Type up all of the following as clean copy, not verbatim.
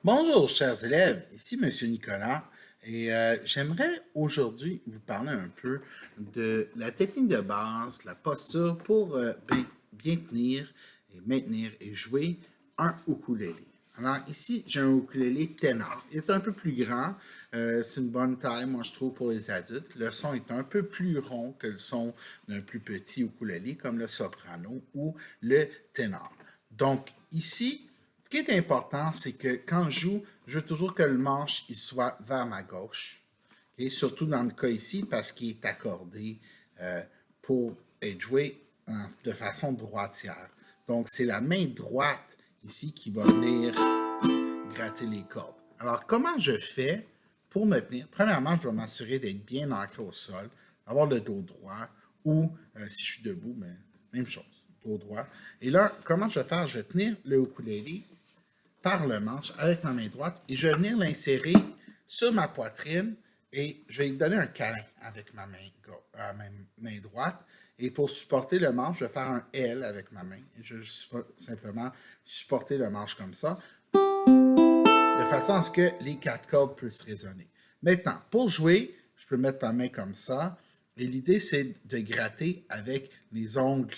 Bonjour, chers élèves, ici Monsieur Nicolas et j'aimerais aujourd'hui vous parler un peu de la technique de base, la posture pour bien tenir et maintenir et jouer un ukulélé. Alors ici, j'ai un ukulélé ténor. Il est un peu plus grand, c'est une bonne taille, moi je trouve, pour les adultes. Le son est un peu plus rond que le son d'un plus petit ukulélé, comme le soprano ou le ténor. Donc ici, ce qui est important, c'est que quand je veux toujours que le manche il soit vers ma gauche. Okay? Surtout dans le cas ici, parce qu'il est accordé pour être joué de façon droitière. Donc, c'est la main droite ici qui va venir gratter les cordes. Alors, comment je fais pour me tenir? Premièrement, je vais m'assurer d'être bien ancré au sol, d'avoir le dos droit, ou si je suis debout, mais même chose, dos droit. Et là, comment je vais faire? Je vais tenir le ukulélé par le manche avec ma main droite et je vais venir l'insérer sur ma poitrine et je vais lui donner un câlin avec ma main droite. Et pour supporter le manche, je vais faire un L avec ma main. Et je vais simplement supporter le manche comme ça, de façon à ce que les quatre cordes puissent résonner. Maintenant, pour jouer, je peux mettre ma main comme ça. Et l'idée, c'est de gratter avec les ongles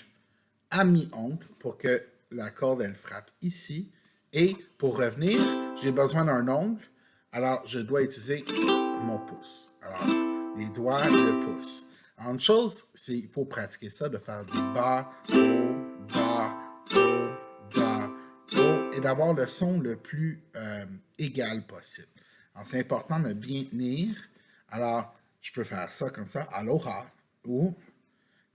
à mi-ongle pour que la corde, elle frappe ici. Et pour revenir, j'ai besoin d'un ongle. Alors, je dois utiliser mon pouce. Alors, les doigts et le pouce. Alors, une chose, c'est qu'il faut pratiquer ça, de faire des bas, haut, bas, haut, bas, haut, et d'avoir le son le plus égal possible. Alors, c'est important de bien tenir. Alors, je peux faire ça comme ça, aloha, ou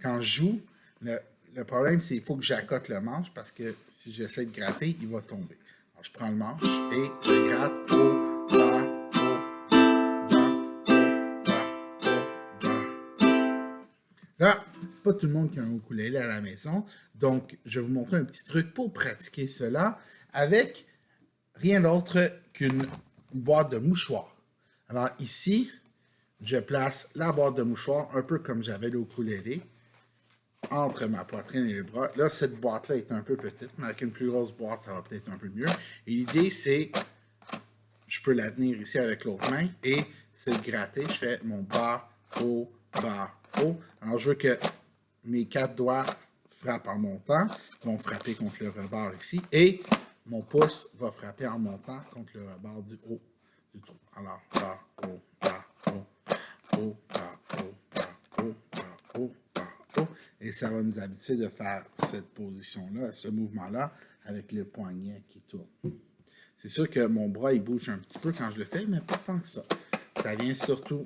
quand je joue, le problème, c'est qu'il faut que j'accote le manche parce que si j'essaie de gratter, il va tomber. Alors, je prends le manche et je gratte haut, bas, haut, bas, haut, bas, haut, bas. Là, pas tout le monde qui a un ukulélé à la maison, donc je vais vous montrer un petit truc pour pratiquer cela avec rien d'autre qu'une boîte de mouchoirs. Alors ici, je place la boîte de mouchoirs un peu comme j'avais le ukulélé, entre ma poitrine et les bras. Là, cette boîte-là est un peu petite, mais avec une plus grosse boîte, ça va peut-être un peu mieux. Et l'idée, c'est, je peux la tenir ici avec l'autre main, et c'est de gratter. Je fais mon bas, haut, bas, haut. Alors, je veux que mes quatre doigts frappent en montant, vont frapper contre le rebord ici, et mon pouce va frapper en montant contre le rebord du haut du trou. Alors, bas, haut, bas, haut, haut, bas, haut, bas, haut, bas, haut. Et ça va nous habituer de faire cette position-là, ce mouvement-là, avec le poignet qui tourne. C'est sûr que mon bras, il bouge un petit peu quand je le fais, mais pas tant que ça. Ça vient surtout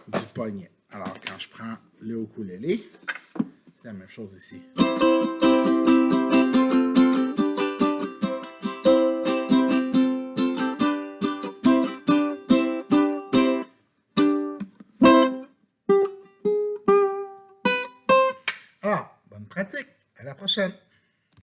du poignet. Alors, quand je prends le ukulélé, c'est la même chose ici. Alors, bonne pratique. À la prochaine.